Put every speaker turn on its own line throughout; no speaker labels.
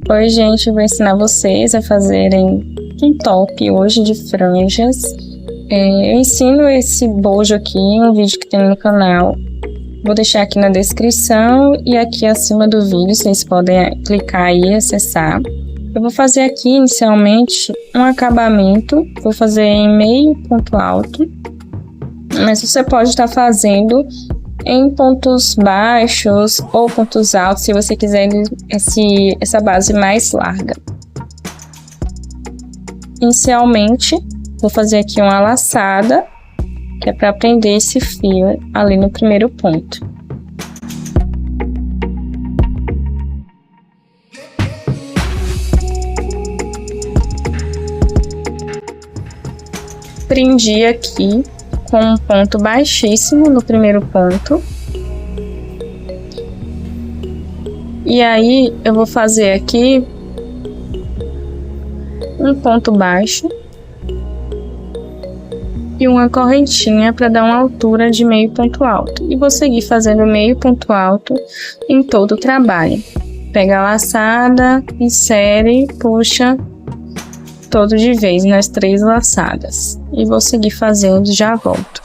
Oi, gente, eu vou ensinar vocês a fazerem um top hoje de franjas. Eu ensino esse bojo aqui em um vídeo que tem no canal. Vou deixar aqui na descrição e aqui acima do vídeo, vocês podem clicar aí e acessar. Eu vou fazer aqui inicialmente um acabamento, vou fazer em meio ponto alto, mas você pode estar fazendo em pontos baixos ou pontos altos, se você quiser essa base mais larga. Inicialmente, vou fazer aqui uma laçada, que é para prender esse fio ali no primeiro ponto. Prendi aqui com um ponto baixíssimo no primeiro ponto. E aí, eu vou fazer aqui um ponto baixo e uma correntinha para dar uma altura de meio ponto alto. E vou seguir fazendo meio ponto alto em todo o trabalho. Pega a laçada, insere, puxa todo de vez nas 3 laçadas. E vou seguir fazendo, já volto.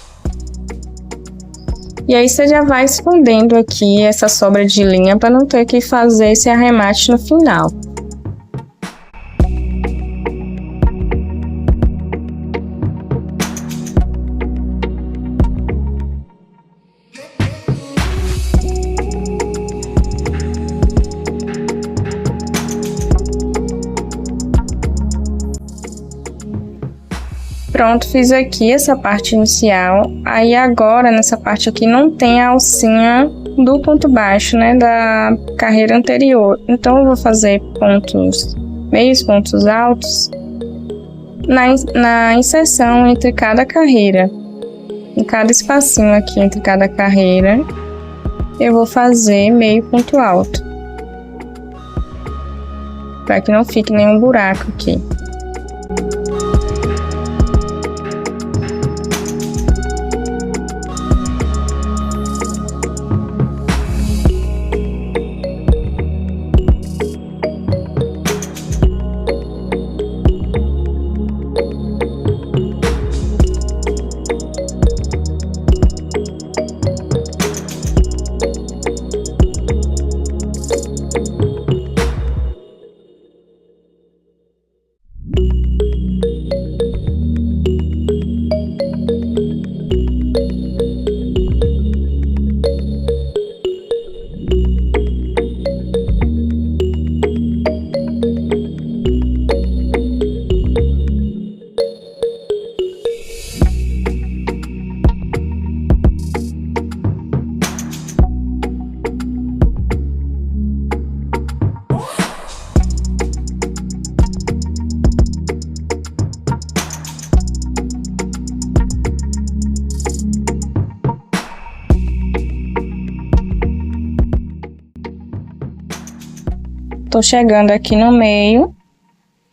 E aí você já vai escondendo aqui essa sobra de linha para não ter que fazer esse arremate no final. Pronto, fiz aqui essa parte inicial. Aí agora, nessa parte aqui, não tem a alcinha do ponto baixo, né, da carreira anterior. Então, eu vou fazer meios pontos altos na inserção entre cada carreira. Em cada espacinho aqui entre cada carreira, eu vou fazer meio ponto alto. Para que não fique nenhum buraco aqui. Tô chegando aqui no meio.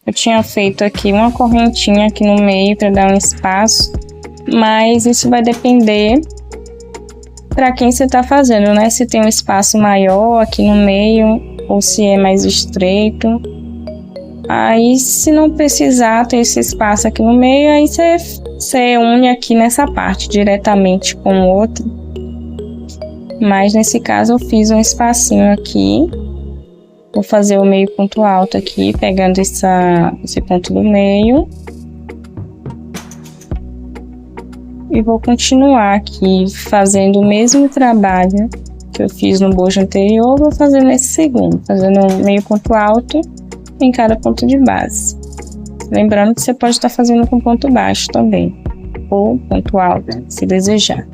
Eu tinha feito aqui uma correntinha aqui no meio para dar um espaço, mas isso vai depender para quem você tá fazendo, né? Se tem um espaço maior aqui no meio ou se é mais estreito. Aí, se não precisar ter esse espaço aqui no meio, aí você une aqui nessa parte diretamente com o outro. Mas nesse caso eu fiz um espacinho aqui. Vou fazer o meio ponto alto aqui, pegando esse ponto do meio. E vou continuar aqui fazendo o mesmo trabalho que eu fiz no bojo anterior, vou fazer nesse segundo, fazendo um meio ponto alto em cada ponto de base. Lembrando que você pode estar fazendo com ponto baixo também, ou ponto alto, se desejar.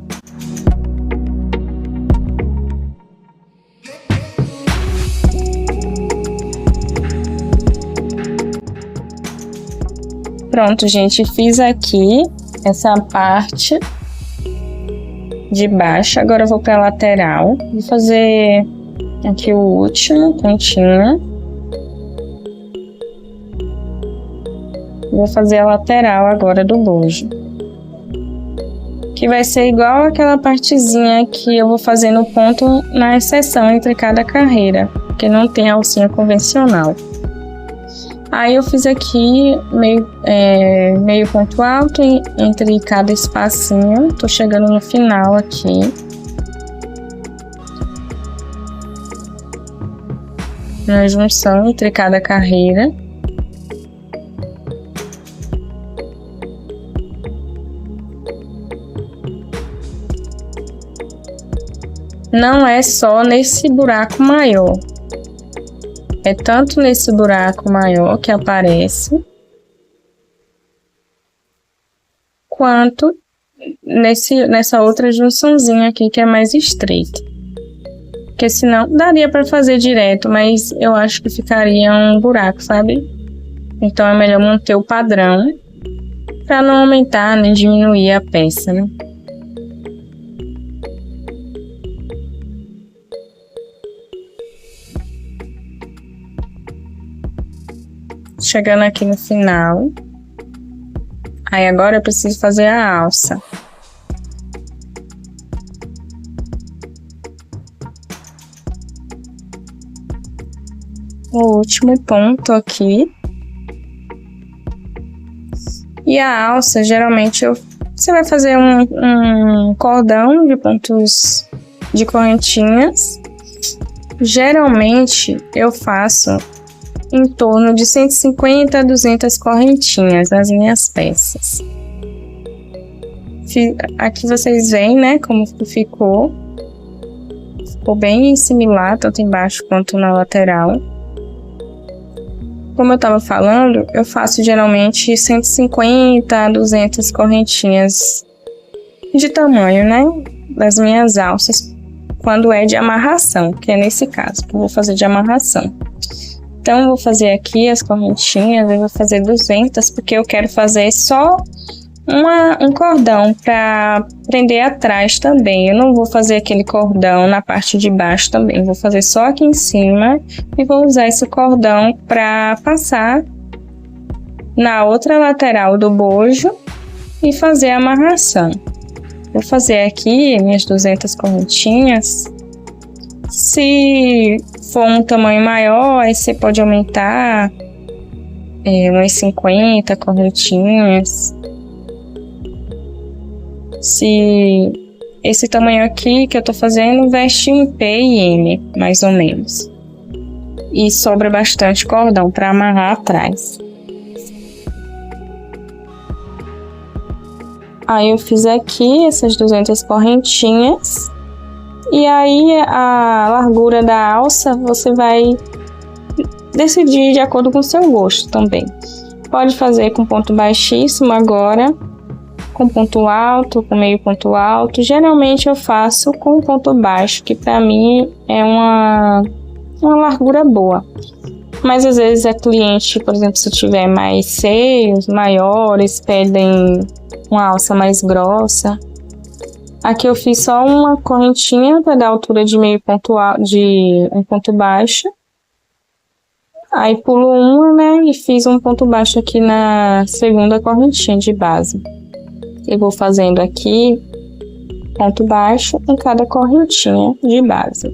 Pronto, gente, fiz aqui essa parte de baixo. Agora eu vou para a lateral. Vou fazer aqui o último pontinho. Vou fazer a lateral agora do bojo. Que vai ser igual aquela partezinha que eu vou fazer no ponto na seção entre cada carreira, porque não tem alcinha convencional. Aí eu fiz aqui meio ponto alto entre cada espacinho. Tô chegando no final aqui. Na junção entre cada carreira. Não é só nesse buraco maior. É tanto nesse buraco maior que aparece, quanto nessa outra junçãozinha aqui que é mais estreita. Porque senão daria para fazer direto, mas eu acho que ficaria um buraco, sabe? Então é melhor manter o padrão para não aumentar nem diminuir a peça, né? Chegando aqui no final. Aí agora eu preciso fazer a alça. O último ponto aqui. E a alça, geralmente, você vai fazer um cordão de pontos de correntinhas. Geralmente, eu faço em torno de 150 a 200 correntinhas nas minhas peças. Aqui vocês veem, né, como ficou. Ficou bem similar, tanto embaixo quanto na lateral. Como eu estava falando, eu faço geralmente 150 a 200 correntinhas de tamanho, né, das minhas alças, quando é de amarração, que é nesse caso, que eu vou fazer de amarração. Então, eu vou fazer aqui as correntinhas, eu vou fazer 200, porque eu quero fazer só um cordão para prender atrás também. Eu não vou fazer aquele cordão na parte de baixo também, vou fazer só aqui em cima e vou usar esse cordão para passar na outra lateral do bojo e fazer a amarração. Vou fazer aqui minhas 200 correntinhas. Se for um tamanho maior, aí você pode aumentar umas 50 correntinhas. Se esse tamanho aqui que eu tô fazendo veste um P e M, mais ou menos. E sobra bastante cordão para amarrar atrás. Aí eu fiz aqui essas 200 correntinhas. E aí a largura da alça você vai decidir de acordo com o seu gosto também. Pode fazer com ponto baixíssimo agora, com ponto alto, com meio ponto alto. Geralmente eu faço com ponto baixo, que para mim é uma largura boa. Mas às vezes a cliente, por exemplo, se tiver mais seios maiores, pedem uma alça mais grossa. Aqui eu fiz só uma correntinha para dar altura de meio ponto alto, de um ponto baixo. Aí pulo uma, né, e fiz um ponto baixo aqui na segunda correntinha de base. Eu vou fazendo aqui ponto baixo em cada correntinha de base.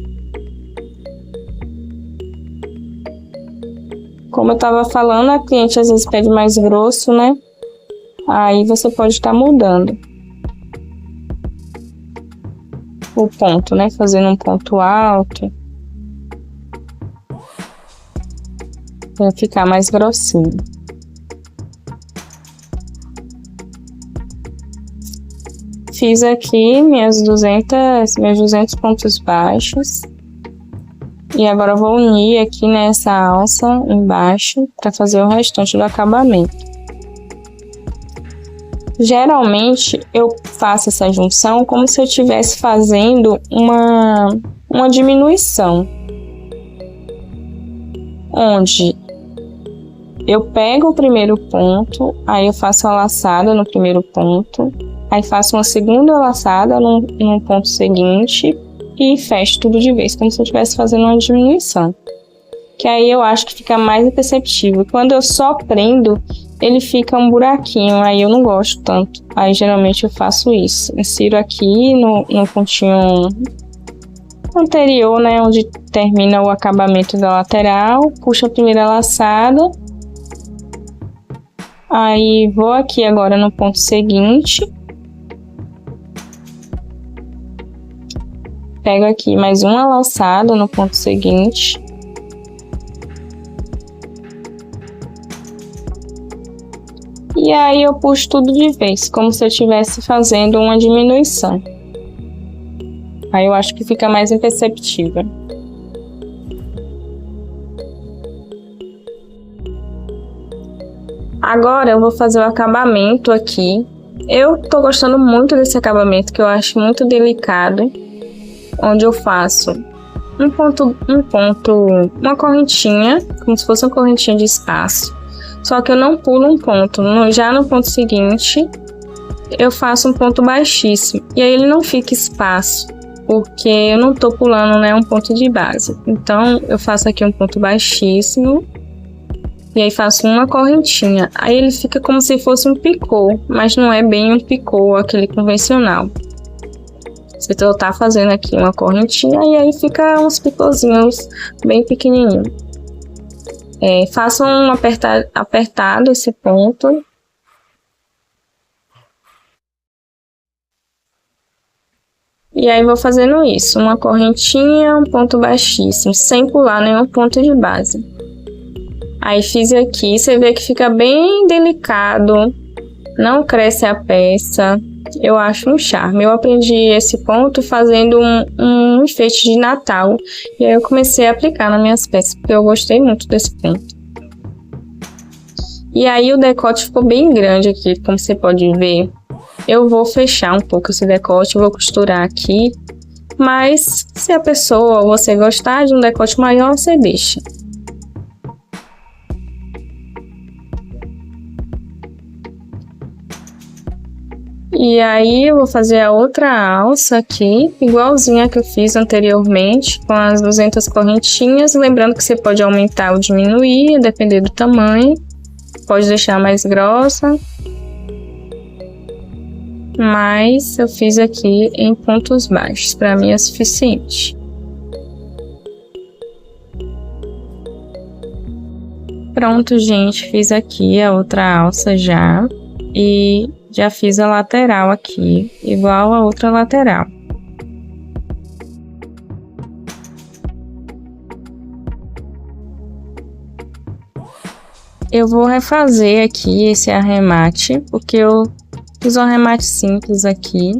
Como eu estava falando, a cliente às vezes pede mais grosso, né? Aí você pode estar mudando o ponto, né? Fazendo um ponto alto para ficar mais grossinho. Fiz aqui meus 200 pontos baixos. E agora eu vou unir aqui nessa alça embaixo para fazer o restante do acabamento. Geralmente eu faço essa junção como se eu estivesse fazendo uma diminuição, onde eu pego o primeiro ponto, aí eu faço a laçada no primeiro ponto, aí faço uma segunda laçada no ponto seguinte e fecho tudo de vez, como se eu estivesse fazendo uma diminuição. Que aí eu acho que fica mais imperceptível. Quando eu só prendo, ele fica um buraquinho, aí eu não gosto tanto. Aí geralmente eu faço isso. Insiro aqui no pontinho anterior, né, onde termina o acabamento da lateral, puxo a primeira laçada Aí vou aqui agora no ponto seguinte. Pego aqui mais uma laçada no ponto seguinte. E aí eu puxo tudo de vez, como se eu estivesse fazendo uma diminuição. Aí eu acho que fica mais imperceptível. Agora eu vou fazer o acabamento aqui. Eu tô gostando muito desse acabamento, que eu acho muito delicado. Onde eu faço uma correntinha, como se fosse uma correntinha de espaço. Só que eu não pulo um ponto. Já no ponto seguinte, eu faço um ponto baixíssimo. E aí ele não fica espaço, porque eu não tô pulando, né, um ponto de base. Então, eu faço aqui um ponto baixíssimo. E aí faço uma correntinha. Aí ele fica como se fosse um picô, mas não é bem um picô, aquele convencional. Você tá fazendo aqui uma correntinha e aí fica uns picôzinhos bem pequenininhos. Faço um apertado esse ponto. E aí vou fazendo isso, uma correntinha, um ponto baixíssimo, sem pular nenhum ponto de base. Aí fiz aqui, você vê que fica bem delicado, não cresce a peça. Eu acho um charme. Eu aprendi esse ponto fazendo um enfeite de Natal. E aí eu comecei a aplicar nas minhas peças, porque eu gostei muito desse ponto. E aí o decote ficou bem grande aqui, como você pode ver. Eu vou fechar um pouco esse decote, vou costurar aqui. Mas se a pessoa ou você gostar de um decote maior, você deixa. E aí eu vou fazer a outra alça aqui, igualzinha que eu fiz anteriormente, com as 200 correntinhas. Lembrando que você pode aumentar ou diminuir, depender do tamanho. Pode deixar mais grossa. Mas eu fiz aqui em pontos baixos, para mim é suficiente. Pronto, gente, fiz aqui a outra alça já. E já fiz a lateral aqui, igual a outra lateral. Eu vou refazer aqui esse arremate, porque eu fiz um arremate simples aqui.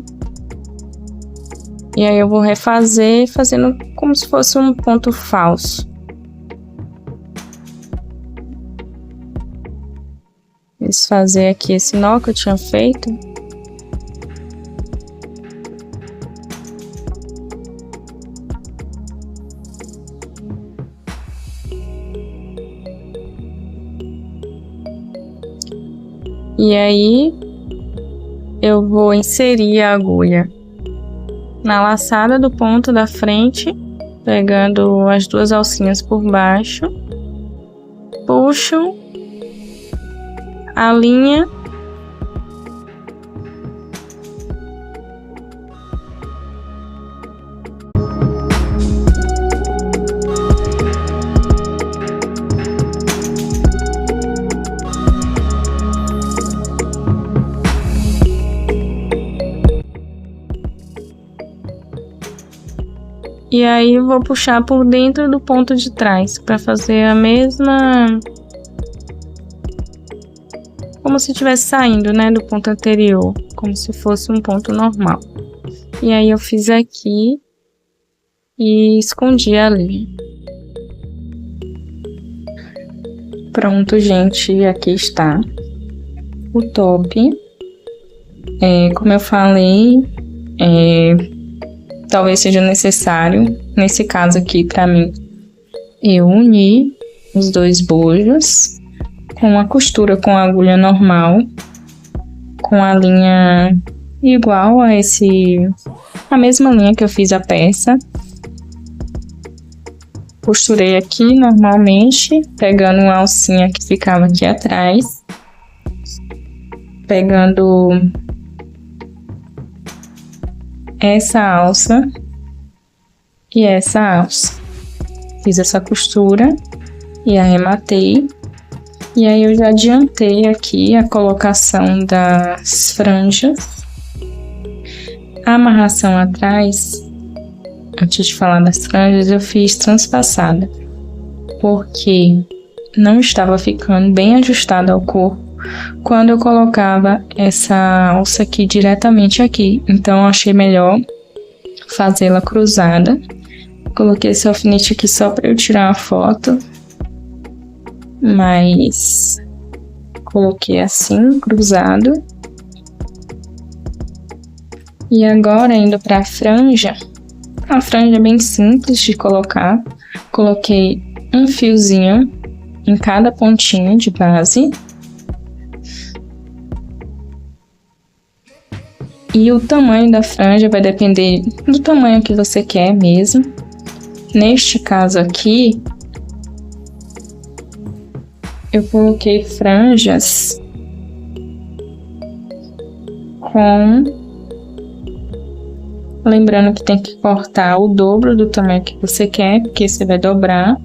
E aí eu vou refazer fazendo como se fosse um ponto falso. Desfazer aqui esse nó que eu tinha feito. E aí eu vou inserir a agulha na laçada do ponto da frente, pegando as duas alcinhas por baixo, puxo a linha e aí eu vou puxar por dentro do ponto de trás para fazer a mesma, como se estivesse saindo, né, do ponto anterior, como se fosse um ponto normal. E aí eu fiz aqui e escondi ali. Pronto, gente, aqui está o top. Como eu falei, talvez seja necessário, nesse caso aqui, para mim, eu unir os dois bojos com uma costura com a agulha normal, com a linha igual a mesma linha que eu fiz a peça. Costurei aqui normalmente, pegando uma alcinha que ficava aqui atrás, pegando essa alça e essa alça. Fiz essa costura e arrematei. E aí eu já adiantei aqui a colocação das franjas. A amarração atrás, antes de falar das franjas, eu fiz transpassada, porque não estava ficando bem ajustada ao corpo quando eu colocava essa alça aqui diretamente aqui. Então eu achei melhor fazê-la cruzada. Coloquei esse alfinete aqui só para eu tirar a foto, mas coloquei assim, cruzado. E agora indo para a franja é bem simples de colocar. Coloquei um fiozinho em cada pontinha de base. E o tamanho da franja vai depender do tamanho que você quer mesmo. Neste caso aqui, eu coloquei franjas com... Lembrando que tem que cortar o dobro do tamanho que você quer, porque você vai dobrar.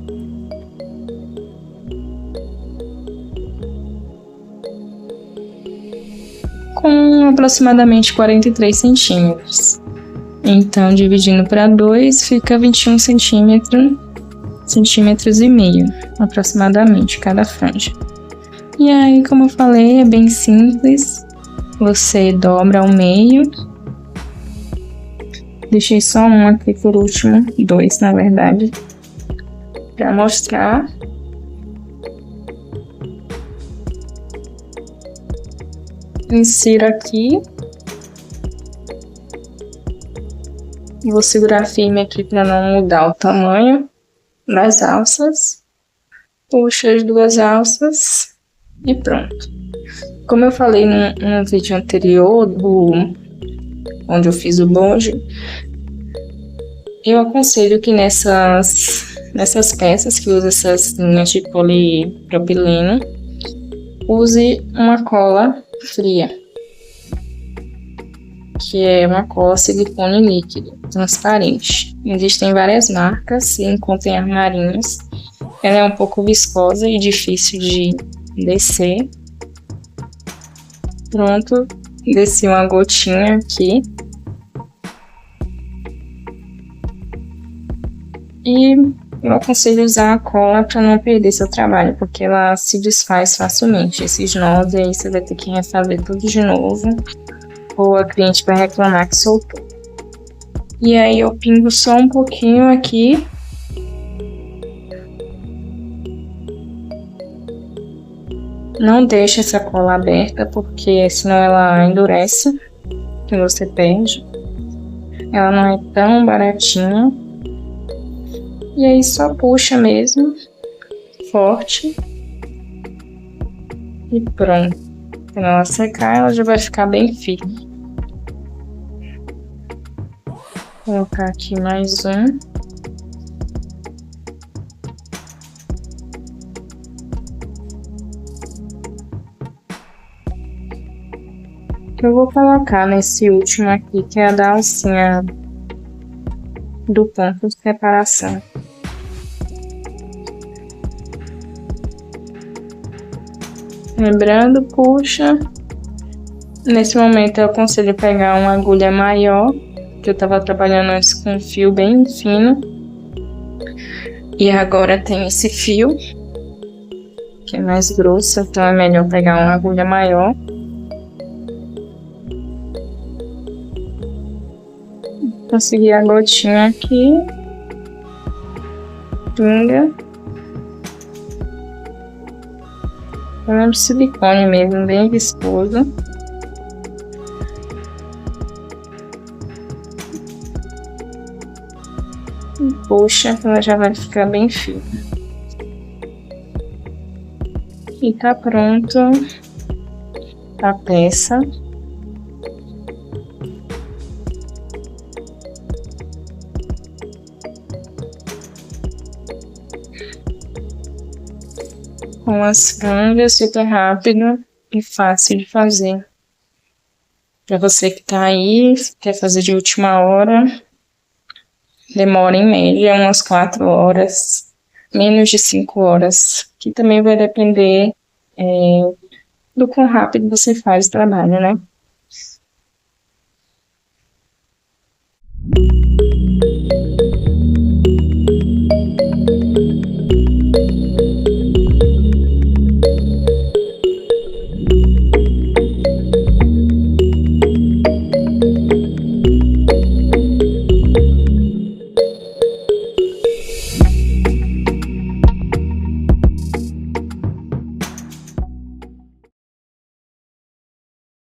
Com aproximadamente 43 centímetros. Então, dividindo para 2, fica 21 centímetros e meio, aproximadamente, cada franja. E aí, como eu falei, é bem simples. Você dobra ao meio. Deixei só um aqui por último, 2 na verdade, para mostrar. Insiro aqui. Vou segurar firme aqui para não mudar o tamanho das alças. Puxo as 2 alças e pronto. Como eu falei no vídeo anterior, onde eu fiz o bonde, eu aconselho que nessas peças que usam essas linhas de polipropileno, use uma cola fria, que é uma cola silicone líquido, transparente. Existem várias marcas, se encontra em armarinhos. Ela é um pouco viscosa e difícil de descer. Pronto, desci uma gotinha aqui. E eu aconselho usar a cola para não perder seu trabalho, porque ela se desfaz facilmente. Esses nós aí você vai ter que refazer tudo de novo, ou a cliente vai reclamar que soltou. E aí eu pingo só um pouquinho aqui. Não deixe essa cola aberta, porque senão ela endurece, que você perde. Ela não é tão baratinha. E aí só puxa mesmo, forte. E pronto. Quando ela secar, ela já vai ficar bem firme. Vou colocar aqui mais um. Que eu vou colocar nesse último aqui, que é a da alcinha do ponto de separação. Lembrando, puxa. Nesse momento eu aconselho pegar uma agulha maior, que eu tava trabalhando antes com um fio bem fino. E agora tem esse fio, que é mais grosso, então é melhor pegar uma agulha maior. Consegui a gotinha aqui. Pinga. É um silicone mesmo, bem viscoso. E puxa, ela já vai ficar bem firme. E tá pronto a peça. Com as franjas, fica rápido e fácil de fazer. Para você que tá aí, quer fazer de última hora, demora em média umas 4 horas, menos de 5 horas, que também vai depender do quão rápido você faz o trabalho, né?